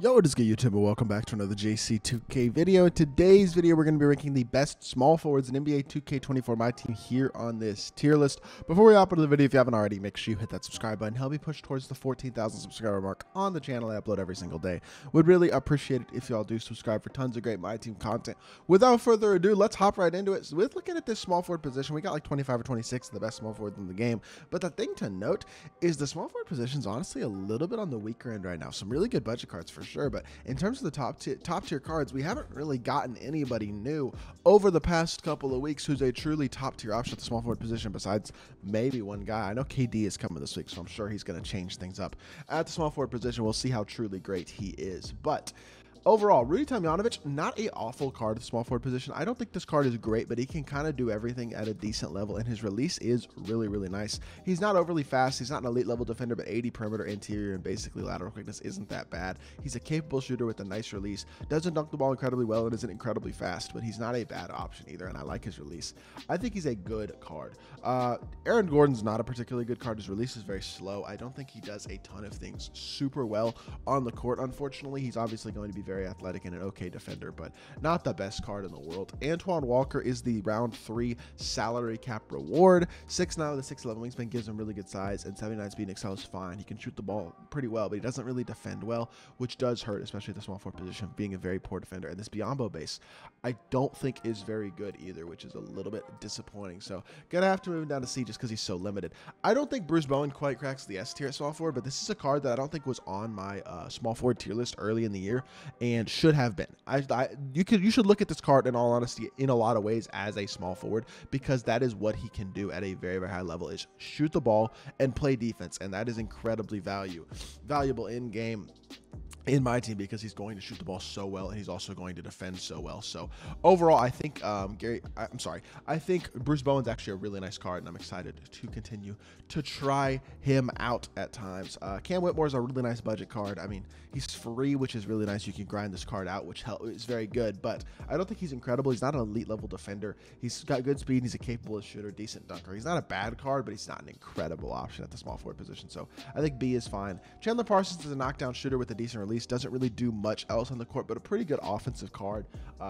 Yo, what is good, YouTube, and welcome back to another JC2K video. In today's video, we're going to be ranking the best small forwards in NBA 2K24 MyTEAM here on this tier list. Before we hop into the video, if you haven't already, make sure you hit that subscribe button. Help me push towards the 14,000 subscriber mark on the channel. I upload every single day. Would really appreciate it if y'all do subscribe for tons of great MyTEAM content. Without further ado, let's hop right into it. So with looking at this small forward position, we got like 25 or 26 of the best small forwards in the game. But the thing to note is the small forward position is honestly a little bit on the weaker end right now. Some really good budget cards for sure, but in terms of the top tier cards, we haven't really gotten anybody new over the past couple of weeks who's a truly top tier option at the small forward position besides maybe one guy. I know KD is coming this week, so I'm sure he's going to change things up at the small forward position. We'll see how truly great he is, but overall, Rudy Tomjanovic, not a awful card at the small forward position. I don't think this card is great, but he can kind of do everything at a decent level, and his release is really, really nice. He's not overly fast. He's not an elite level defender, but 80 perimeter, interior, and basically lateral quickness isn't that bad. He's a capable shooter with a nice release. Doesn't dunk the ball incredibly well and isn't incredibly fast, but he's not a bad option either, and I like his release. I think he's a good card. Aaron Gordon's not a particularly good card. His release is very slow. I don't think he does a ton of things super well on the court, unfortunately. He's obviously going to be very athletic and an okay defender, but not the best card in the world. Antoine Walker is the round 3 salary cap reward. 6'9" with a 6'11" wingspan gives him really good size, and 79 speed and excel is fine. He can shoot the ball pretty well, but he doesn't really defend well, which does hurt, especially at the small forward position, being a very poor defender. And this Biombo base, I don't think is very good either, which is a little bit disappointing. So gonna have to move him down to C just because he's so limited. I don't think Bruce Bowen quite cracks the S tier at small forward, but this is a card that I don't think was on my small forward tier list early in the year and should have been. You should look at this card, in all honesty, in a lot of ways as a small forward, because that is what he can do at a very, very high level, is shoot the ball and play defense, and that is incredibly valuable in game in my team, because he's going to shoot the ball so well and he's also going to defend so well. So overall, I think I think Bruce Bowen's actually a really nice card, and I'm excited to continue to try him out at times. Cam Whitmore's a really nice budget card. I mean, he's free, which is really nice. You can grind this card out, which is very good, but I don't think he's incredible. He's not an elite level defender. He's got good speed. He's a capable shooter, decent dunker. He's not a bad card, but he's not an incredible option at the small forward position. So I think B is fine. Chandler Parsons is a knockdown shooter with a decent release. Doesn't really do much else on the court, but a pretty good offensive card.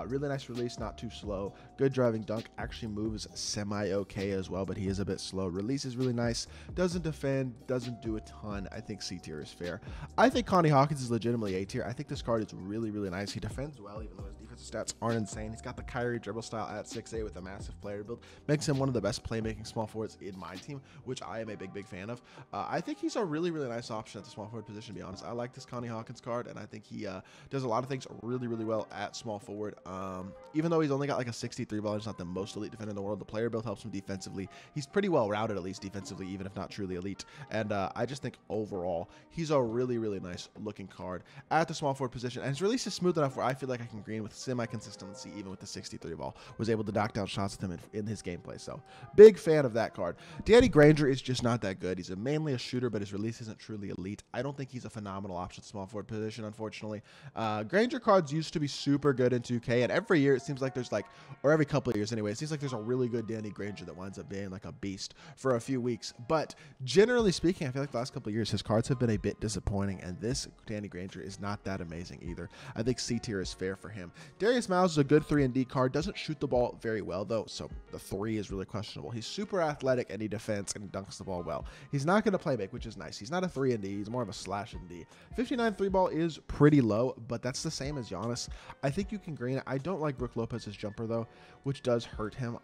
Really nice release, not too slow. Good driving dunk, actually moves semi-okay as well, but he is a bit slow. Release is really nice. Doesn't defend, doesn't do a ton. I think C tier is fair. I think Connie Hawkins is legitimately A tier. I think this card is really, really nice. He defends well, even though his defensive stats aren't insane. He's got the Kyrie dribble style at 6'8" with a massive player build. Makes him one of the best playmaking small forwards in my team, which I am a big fan of. I think he's a really, really nice option at the small forward position, to be honest. I like this Connie Hawkins card, and I think he does a lot of things really, really well at small forward. Even though he's only got like a 63 ball, he's not the most elite defender in the world. The player build helps him defensively. He's pretty well rounded, at least defensively, even if not truly elite. And I just think overall, he's a really, really nice looking card at the small forward position. And his release is smooth enough where I feel like I can green with semi-consistency, even with the 63 ball. Was able to knock down shots with him in his gameplay. So big fan of that card. Danny Granger is just not that good. He's mainly a shooter, but his release isn't truly elite. I don't think he's a phenomenal option at the small forward position, unfortunately. Granger cards used to be super good in 2K, and every year it seems like there's like, or every couple of years anyway, it seems like there's a really good Danny Granger that winds up being like a beast for a few weeks. But generally speaking, I feel like the last couple of years his cards have been a bit disappointing, and this Danny Granger is not that amazing either. I think C tier is fair for him. Darius Miles is a good 3 and D card. Doesn't shoot the ball very well though, so the 3 is really questionable. He's super athletic and he defends and dunks the ball well. He's not going to play make, which is nice. He's not a 3 and D. He's more of a slash and D. 59 3 ball is pretty low, but that's the same as Giannis. I think you can green it. I don't like Brook Lopez's jumper though, which does hurt him.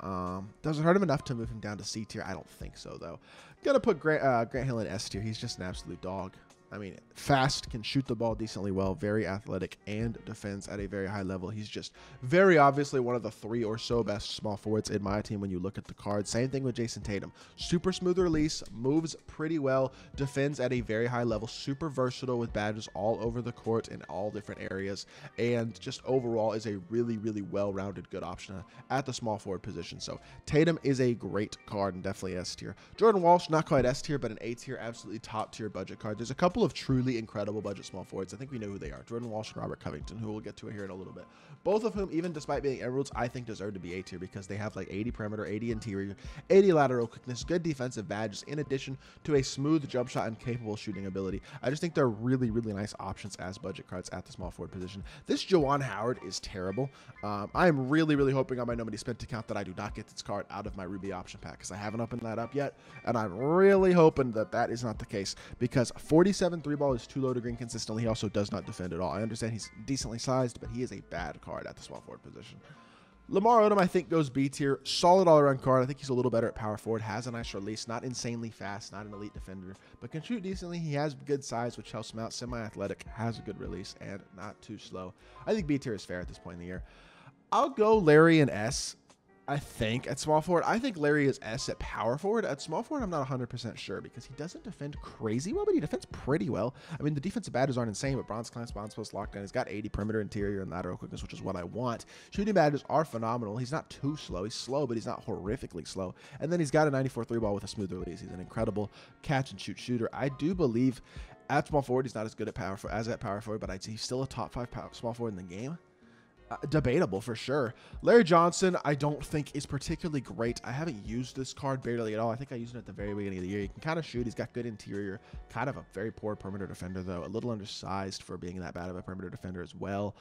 Doesn't hurt him enough to move him down to C tier. I don't think so though. Gotta put Grant Hill in S tier. He's just an absolute dog. I mean, fast, can shoot the ball decently well, very athletic, and defends at a very high level. He's just very obviously one of the 3 or so best small forwards in my team when you look at the card. Same thing with Jason Tatum. Super smooth release, moves pretty well, defends at a very high level, super versatile with badges all over the court in all different areas, and just overall is a really, really well-rounded good option at the small forward position. So Tatum is a great card and definitely S tier. Jordan Walsh, not quite S tier, but an A tier, absolutely top tier budget card. There's a couple couple of truly incredible budget small forwards. I think we know who they are. Jordan Walsh and Robert Covington, who we'll get to here in a little bit. Both of whom, even despite being emeralds, I think deserve to be A tier because they have like 80 perimeter, 80 interior, 80 lateral quickness, good defensive badges, in addition to a smooth jump shot and capable shooting ability. I just think they're really, really nice options as budget cards at the small forward position. This Juwan Howard is terrible. I am really, really hoping on my nobody spent account that I do not get this card out of my Ruby option pack because I haven't opened that up yet, and I'm really hoping that that is not the case because 47 3-ball is too low to green consistently. He also does not defend at all. I understand he's decently sized, but he is a bad card at the small forward position. Lamar Odom, I think, goes B tier. Solid all-around card. I think he's a little better at power forward. Has a nice release. Not insanely fast. Not an elite defender. But can shoot decently. He has good size, which helps him out. Semi-athletic. Has a good release. And not too slow. I think B tier is fair at this point in the year. I'll go Larry and S, I think, at small forward. I think Larry is S at power forward. At small forward, I'm not 100% sure because he doesn't defend crazy well, but he defends pretty well. I mean, the defensive badges aren't insane, but bronze clamps, bounce post, lockdown. He's got 80 perimeter, interior, and lateral quickness, which is what I want. Shooting badges are phenomenal. He's not too slow. He's slow, but he's not horrifically slow. And then he's got a 94 3-ball with a smooth release. He's an incredible catch and shoot shooter. I do believe at small forward, he's not as good at power forward, but he's still a top 5 small forward in the game. Debatable for sure. Larry Johnson, I don't think is particularly great. I haven't used this card barely at all. I think I used it at the very beginning of the year. He can kind of shoot. He's got good interior. Kind of a very poor perimeter defender, though. A little undersized for being that bad of a perimeter defender as well.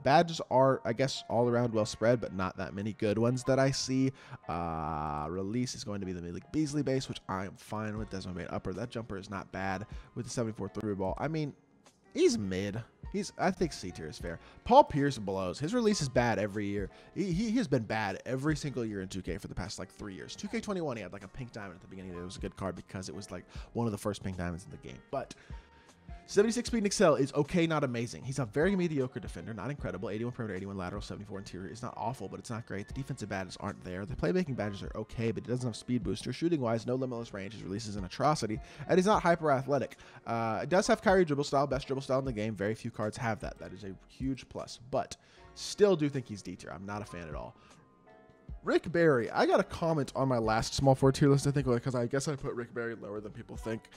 Badges are, I guess, all around well spread, but not that many good ones that I see. Release is going to be the Malik Beasley base, which I am fine with. Desmond Bain upper. That jumper is not bad with the 74 3-ball. I mean, he's mid. I think C tier is fair. Paul Pierce blows. His release is bad every year. He has been bad every single year in 2K for the past like 3 years. 2K21, he had like a pink diamond at the beginning. It was a good card because it was like one of the first pink diamonds in the game. But 76 speed and excel is okay, not amazing. He's a very mediocre defender, not incredible. 81 perimeter, 81 lateral, 74 interior. It's not awful, but it's not great. The defensive badges aren't there. The playmaking badges are okay, but he doesn't have speed booster. Shooting wise, no limitless range. His release is an atrocity, and he's not hyper athletic. It does have Kyrie dribble style, best dribble style in the game. Very few cards have that. That is a huge plus, but still do think he's D tier. I'm not a fan at all. Rick Barry, I got a comment on my last small forward tier list, I think, because I guess I put Rick Barry lower than people think.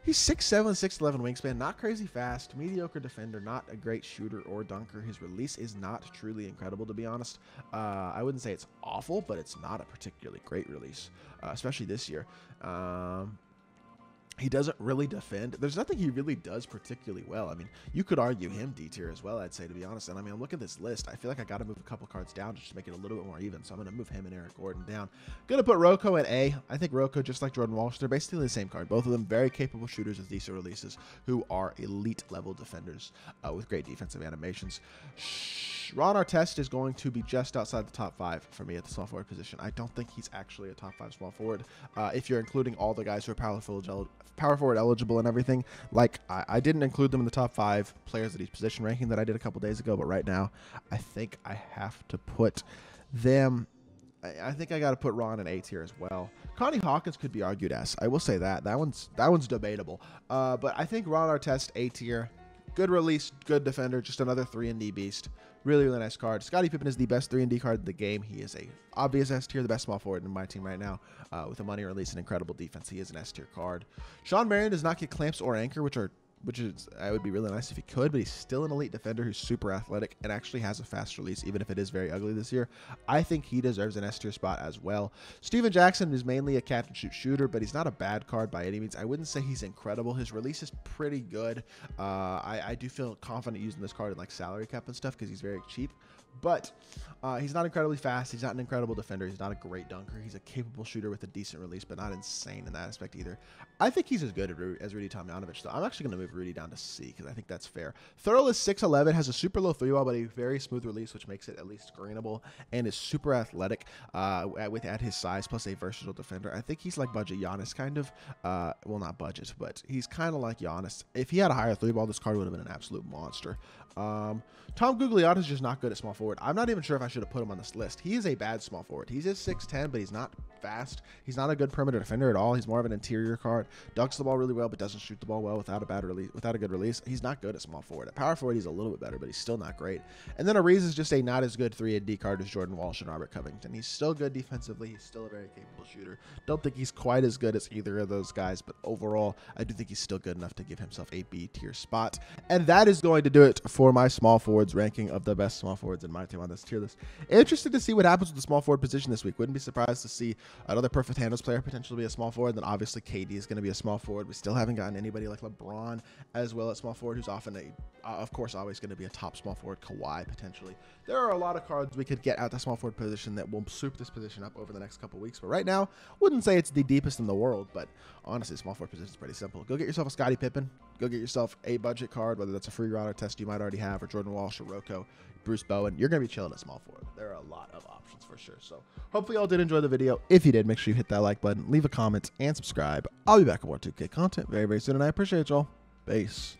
He's 6'7", 6'11 wingspan, not crazy fast, mediocre defender, not a great shooter or dunker. His release is not truly incredible, to be honest. I wouldn't say it's awful, but it's not a particularly great release, especially this year. He doesn't really defend. There's nothing he really does particularly well. I mean, you could argue him D tier as well, I'd say, to be honest. And I mean, I'm looking at this list. I feel like I got to move a couple cards down just to make it a little bit more even. So I'm going to move him and Eric Gordon down. Going to put Rocco at A. I think Rocco, just like Jordan Walsh, they're basically the same card. Both of them very capable shooters with decent releases who are elite level defenders with great defensive animations. Ron Artest is going to be just outside the top 5 for me at the small forward position. I don't think he's actually a top 5 small forward. If you're including all the guys who are power forward eligible and everything, like I didn't include them in the top 5 players at each position ranking that I did a couple days ago, but right now I think I have to put them. I think I got to put Ron in A tier as well. Connie Hawkins could be argued S. I will say that one's debatable. But I think Ron Artest A tier. Good release, good defender, just another 3-and-D beast. Really, really nice card. Scottie Pippen is the best 3-and-D card in the game. He is a obvious S tier, the best small forward in my team right now, with a money release and incredible defense. He is an S tier card. Sean Marion does not get clamps or anchor, which is it would be really nice if he could, but he's still an elite defender who's super athletic and actually has a fast release, even if it is very ugly this year. I think he deserves an S tier spot as well. Steven Jackson is mainly a catch and shoot shooter, but he's not a bad card by any means. I wouldn't say he's incredible. His release is pretty good. I do feel confident using this card in like salary cap and stuff because he's very cheap. But he's not incredibly fast. He's not an incredible defender. He's not a great dunker. He's a capable shooter with a decent release, but not insane in that aspect either. I think he's as good as Rudy Tomjanovich, though. I'm actually going to move Rudy down to C because I think that's fair. Thurl is 6'11", has a super low 3-ball, but a very smooth release, which makes it at least screenable, and is super athletic at his size, plus a versatile defender. I think he's like budget Giannis, kind of. Well, not budget, but he's kind of like Giannis. If he had a higher 3-ball, this card would have been an absolute monster. Tom Gugliotta is just not good at small forward. I'm not even sure if I should have put him on this list. He is a bad small forward. He's just 6'10", but he's not fast. He's not a good perimeter defender at all. He's more of an interior card. Dunks the ball really well, but doesn't shoot the ball well without a bad release. release, he's not good at small forward. At power forward, he's a little bit better, but he's still not great. And then Ariz is just a not as good 3-and-D card as Jordan Walsh and Robert Covington. He's still good defensively. He's still a very capable shooter. Don't think he's quite as good as either of those guys, but overall, I do think he's still good enough to give himself a B tier spot. And that is going to do it for my small forwards ranking of the best small forwards in my team on this tier list. Interested to see what happens with the small forward position this week. Wouldn't be surprised to see another perfect handles player potentially be a small forward. Then obviously KD is going to be a small forward. We still haven't gotten anybody like LeBron as well at small forward, who's often of course always going to be a top small forward. Kawhi potentially. There are a lot of cards we could get at the small forward position that will soup this position up over the next couple weeks. But right now, wouldn't say it's the deepest in the world, but honestly, small forward position is pretty simple. Go get yourself a Scottie Pippen. Go get yourself a budget card, whether that's a free router test you might already have, or Jordan Walsh, or Rocco, Bruce Bowen. You're going to be chilling at small forward. There are a lot of options for sure. So hopefully y'all did enjoy the video. If you did, make sure you hit that like button, leave a comment, and subscribe. I'll be back with more 2K content very, very soon, and I appreciate y'all. Peace.